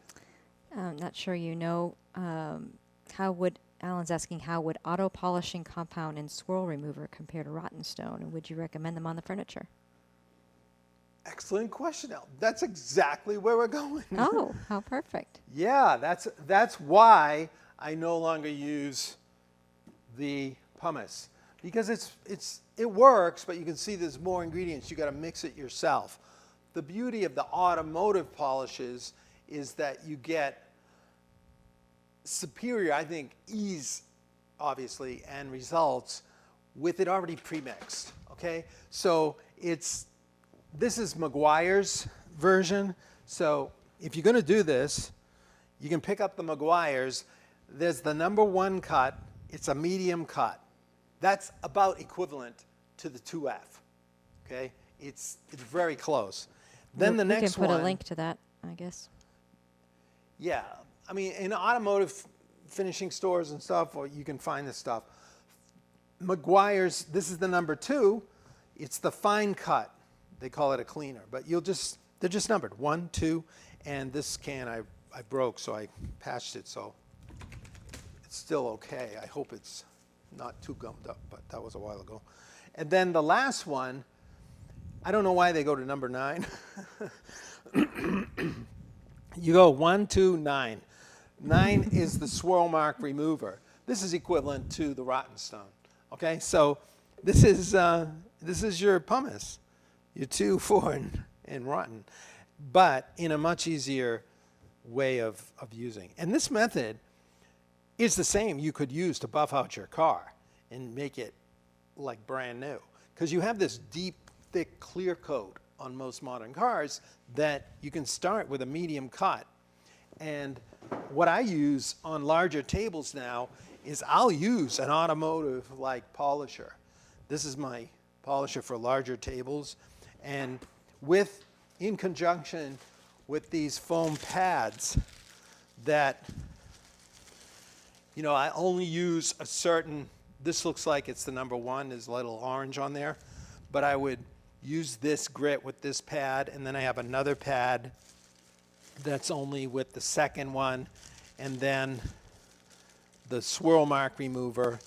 I'm not sure you know. Alan's asking, how would auto polishing compound and swirl remover compare to rotten stone, and would you recommend them on the furniture? Excellent question, Al. That's exactly where we're going. Oh, how perfect. Yeah, that's why I no longer use the pumice, because it works, but you can see there's more ingredients. You got to mix it yourself. The beauty of the automotive polishes is that you get superior, I think, ease, obviously, and results with it already pre-mixed. Okay, so this is Meguiar's version. So if you're going to do this, you can pick up the Meguiar's. There's the #1 cut. It's a medium cut. That's about equivalent to the 2F. Okay, it's very close. Then the next one. We can put a link to that, I guess. Yeah, I mean, in automotive finishing stores and stuff, or you can find this stuff. Meguiar's, this is the #2. It's the fine cut. They call it a cleaner, but they're just numbered 1, 2, and this can I broke, so I patched it, so it's still okay. I hope it's not too gummed up, but that was a while ago. And then the last one, I don't know why they go to #9. You go 1, 2, 9. 9 is the swirl mark remover. This is equivalent to the rotten stone. Okay, so this is your pumice, your 2, 4, and rotten, but in a much easier way of using. And this method is the same you could use to buff out your car and make it like brand new, because you have this deep, thick, clear coat on most modern cars that you can start with a medium cut. And what I use on larger tables now is I'll use an automotive like polisher. This is my polisher for larger tables, and in conjunction with these foam pads that, you know, I only use a certain, this looks like it's the #1, there's a little orange on there, but I would use this grit with this pad, and then I have another pad that's only with the second one, and then the swirl mark remover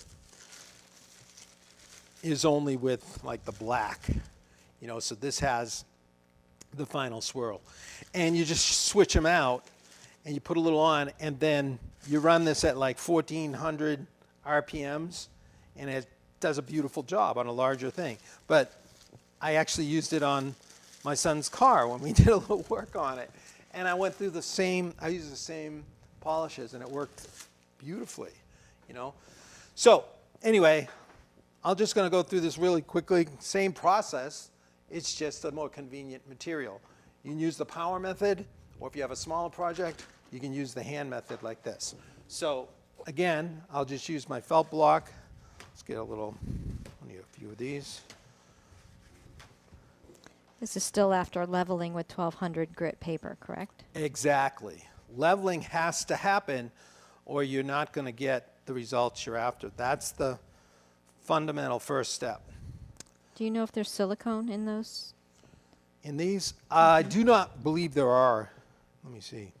is only with like the black, you know, so this has the final swirl. And you just switch them out and you put a little on, and then you run this at like 1400 RPMs, and it does a beautiful job on a larger thing. But I actually used it on my son's car when we did a little work on it. And I went through I used the same polishes, and it worked beautifully, you know. So anyway, I'm just going to go through this really quickly. Same process, it's just a more convenient material. You can use the power method, or if you have a smaller project, you can use the hand method like this. So again, I'll just use my felt block. Let's get I need a few of these. This is still after leveling with 1200 grit paper, correct? Exactly. Leveling has to happen, or you're not going to get the results you're after. That's the fundamental first step. Do you know if there's silicone in those? In these, I do not believe there are. Let me see.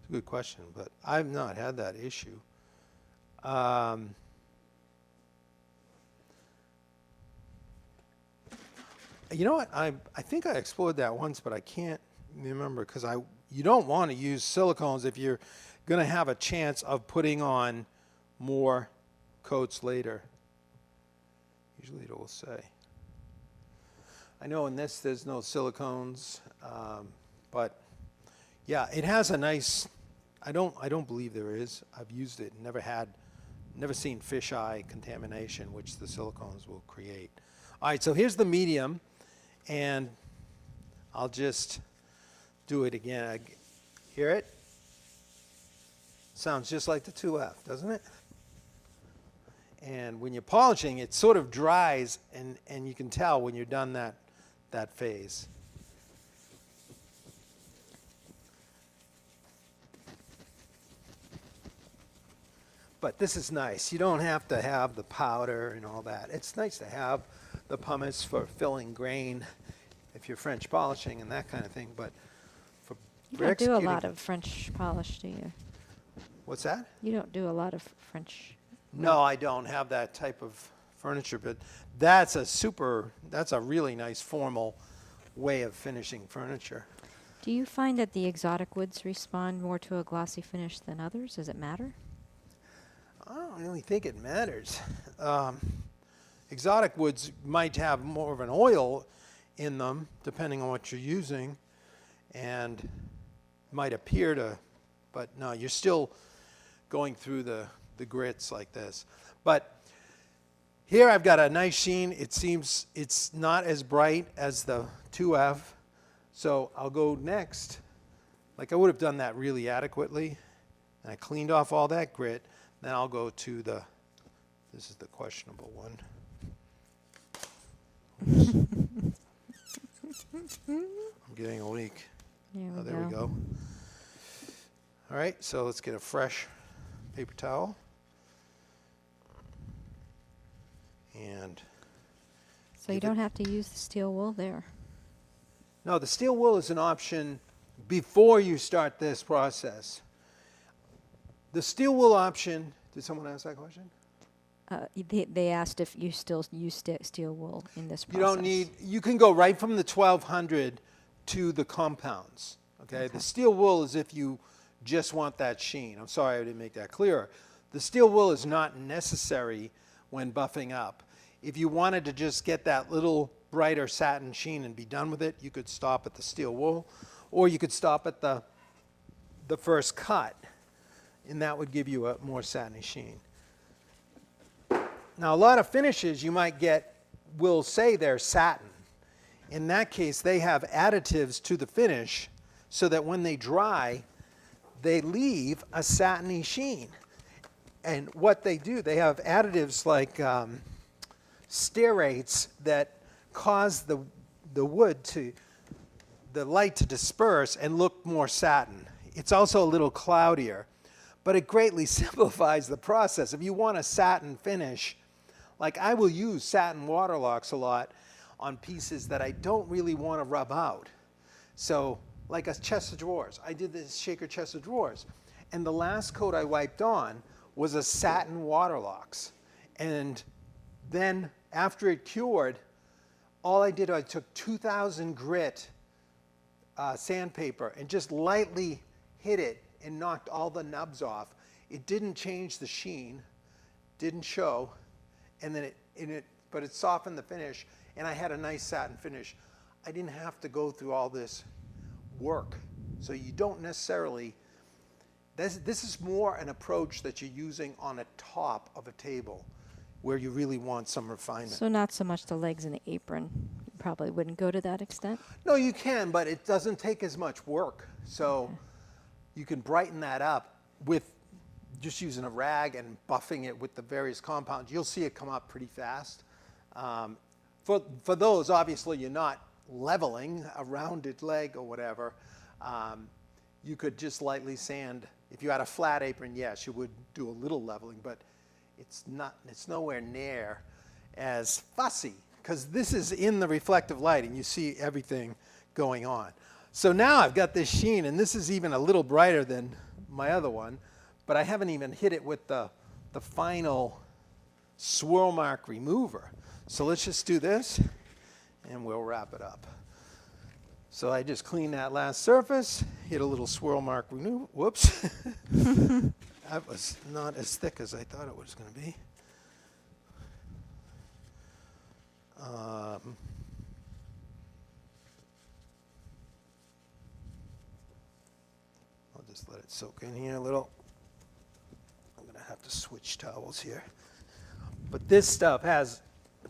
It's a good question, but I've not had that issue. You know what? I think I explored that once, but I can't remember, because you don't want to use silicones if you're going to have a chance of putting on more coats later. Usually it will say. I know in this there's no silicones, but yeah, it has a nice. I don't believe there is. I've used it. Never seen fisheye contamination, which the silicones will create. All right, so here's the medium, and I'll just do it again. Hear it? Sounds just like the 2F, doesn't it? And when you're polishing, it sort of dries, and you can tell when you're done that phase. But this is nice. You don't have to have the powder and all that. It's nice to have the pumice for filling grain if you're French polishing and that kind of thing. But for You don't do a lot of French polish, do you? What's that? You don't do a lot of French. No, I don't have that type of furniture, but that's a really nice formal way of finishing furniture. Do you find that the exotic woods respond more to a glossy finish than others? Does it matter? I don't really think it matters. Exotic woods might have more of an oil in them, depending on what you're using, and might appear to, but no, you're still going through the grits like this. But here I've got a nice sheen. It seems it's not as bright as the 2F, so I'll go next. Like I would have done that really adequately, and I cleaned off all that grit. Then I'll go to this is the questionable one. I'm getting a leak. There we go. All right, so let's get a fresh paper towel. And So you don't have to use the steel wool there. no, the steel wool is an option before you start this process. The steel wool option, did someone ask that question? They asked if you still use steel wool in this process. You don't need, you can go right from the 1200 to the compounds, okay? The steel wool is if you just want that sheen. I'm sorry I didn't make that clearer. The steel wool is not necessary when buffing up. If you wanted to just get that little brighter satin sheen and be done with it, you could stop at the steel wool, or you could stop at the first cut, and that would give you a more satiny sheen. Now, a lot of finishes you might get will say they're satin. In that case, they have additives to the finish so that when they dry, they leave a satiny sheen. And what they do, they have additives like stearates that cause the wood the light to disperse and look more satin. It's also a little cloudier, but it greatly simplifies the process. If you want a satin finish, like I will use satin waterlocks a lot on pieces that I don't really want to rub out. So like a chest of drawers, I did this shaker chest of drawers, and the last coat I wiped on was a satin waterlocks. And then after it cured, all I did, I took 2000 grit sandpaper and just lightly hit it and knocked all the nubs off. It didn't change the sheen, didn't show, and then but it softened the finish, and I had a nice satin finish. I didn't have to go through all this work. So you don't necessarily, this is more an approach that you're using on a top of a table where you really want some refinement. So not so much the legs and the apron. You probably wouldn't go to that extent. No, you can, but it doesn't take as much work. So you can brighten that up with just using a rag and buffing it with the various compounds. You'll see it come up pretty fast. For those, obviously, you're not leveling a rounded leg or whatever. You could just lightly sand. If you had a flat apron, yes, you would do a little leveling, but it's nowhere near as fussy, because this is in the reflective light and you see everything going on. So now I've got this sheen, and this is even a little brighter than my other one, but I haven't even hit it with the final swirl mark remover. So let's just do this and we'll wrap it up. So I just cleaned that last surface, hit a little swirl mark remover. Whoops. That was not as thick as I thought it was going to be. I'll just let it soak in here a little. I'm going to have to switch towels here. But this stuff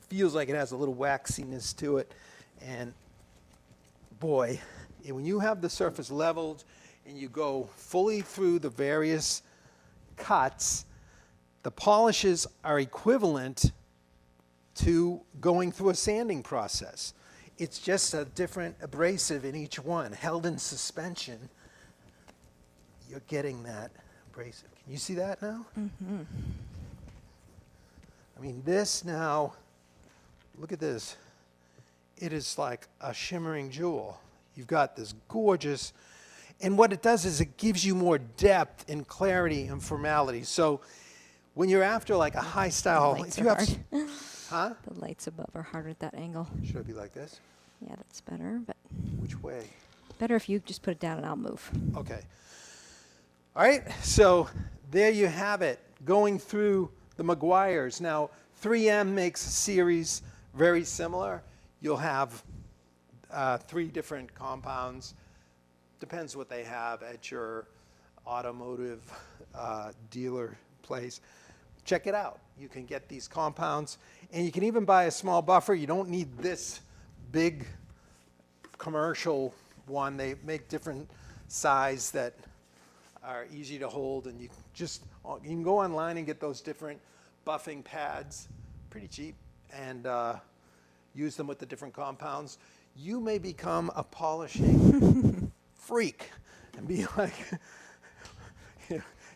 feels like it has a little waxiness to it. And boy, when you have the surface leveled and you go fully through the various cuts, the polishes are equivalent to going through a sanding process. It's just a different abrasive in each one. Held in suspension, you're getting that abrasive. Can you see that now? Mm-hmm. I mean, this now, look at this. It is like a shimmering jewel. You've got this gorgeous, and what it does is it gives you more depth and clarity and formality. So when you're after like a high style, if you have, huh? The lights above are hard at that angle. Should it be like this? Yeah, that's better, but Which way? better if you just put it down and I'll move. Okay. All right, so there you have it, going through the Meguiar's. Now, 3M makes a series very similar. You'll have 3 different compounds. Depends what they have at your automotive dealer place. Check it out. You can get these compounds, and you can even buy a small buffer. You don't need this big commercial one. They make different size that are easy to hold, and you can go online and get those different buffing pads, pretty cheap, and use them with the different compounds. You may become a polishing freak and be like,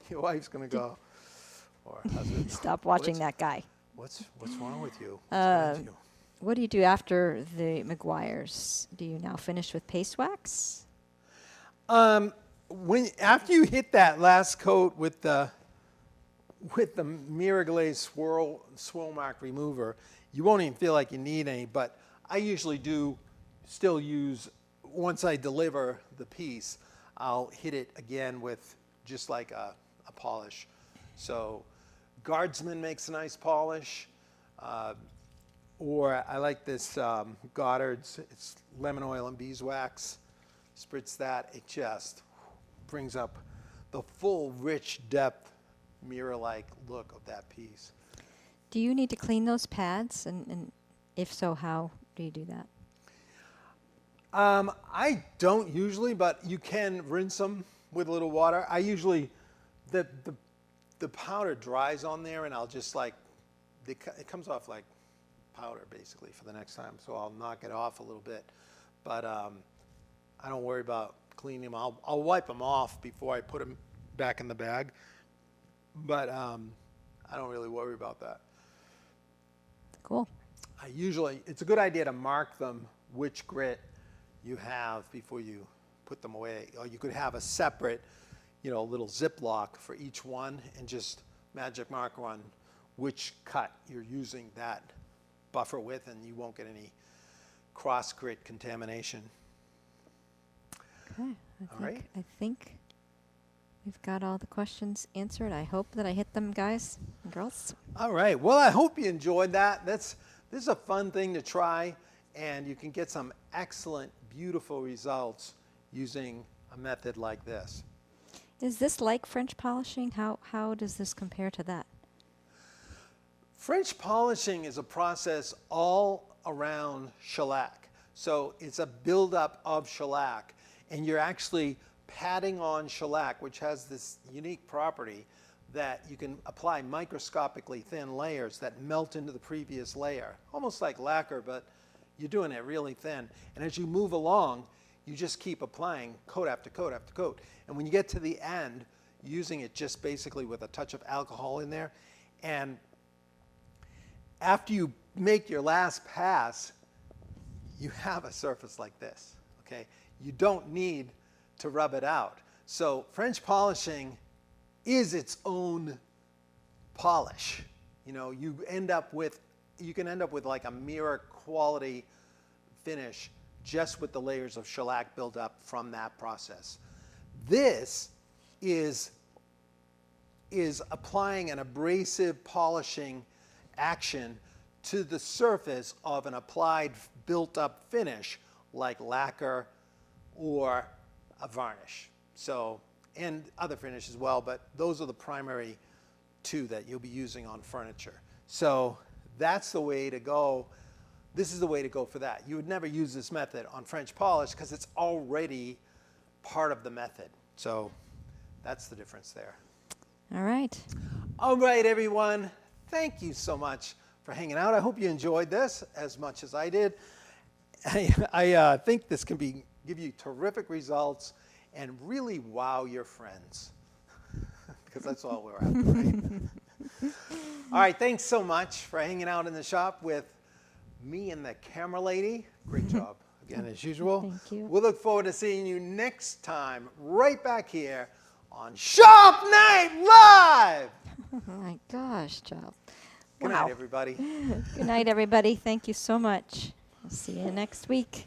your wife's gonna go, or husband. Stop watching that guy. What's wrong with you? What's wrong with you? What do you do after the Meguiar's? Do you now finish with paste wax? After you hit that last coat with the mirror glaze swirl mark remover, you won't even feel like you need any. But I usually do still use, once I deliver the piece, I'll hit it again with just like a polish. So Guardsman makes a nice polish, or I like this Goddard's. It's lemon oil and beeswax. Spritz that, it just brings up the full, rich depth, mirror-like look of that piece. Do you need to clean those pads? And if so, how do you do that? I don't usually, but you can rinse them with a little water. I usually, the powder dries on there, and I'll just it comes off like powder basically for the next time, so I'll knock it off a little bit. But I don't worry about cleaning them. I'll wipe them off before I put them back in the bag, but I don't really worry about that. Cool. usually, it's a good idea to mark them which grit you have before you put them away. Or you could have a separate, little Ziploc for each one and just magic marker on which cut you're using that buffer with, and you won't get any cross grit contamination. Okay. All right. I think we've got all the questions answered. I hope that I hit them, guys and girls. All right. Well, I hope you enjoyed that. This is a fun thing to try, and you can get some excellent, beautiful results using a method like this. Is this like French polishing? How does this compare to that? French polishing is a process all around shellac. So it's a buildup of shellac, and you're actually patting on shellac, which has this unique property that you can apply microscopically thin layers that melt into the previous layer, almost like lacquer, but you're doing it really thin. And as you move along, you just keep applying coat after coat after coat. And when you get to the end, using it just basically with a touch of alcohol in there, and after you make your last pass, you have a surface like this, okay? You don't need to rub it out. So French polishing is its own polish. You can end up with like a mirror quality finish just with the layers of shellac built up from that process. This is applying an abrasive polishing action to the surface of an applied built-up finish like lacquer or a varnish. So, and other finish as well, but those are the primary two that you'll be using on furniture. So that's the way to go. This is the way to go for that. You would never use this method on French polish because it's already part of the method. So that's the difference there. All right. All right, everyone. Thank you so much for hanging out. I hope you enjoyed this as much as I did. I think this can give you terrific results and really wow your friends because that's all we're after, right? All right, thanks so much for hanging out in the shop with me and the camera lady. Great job again as usual. Thank you. We'll look forward to seeing you next time right back here on Shop Night Live. Oh my gosh, Joe. Good Wow. night, everybody. Good night, everybody. Thank you so much. I'll see you next week.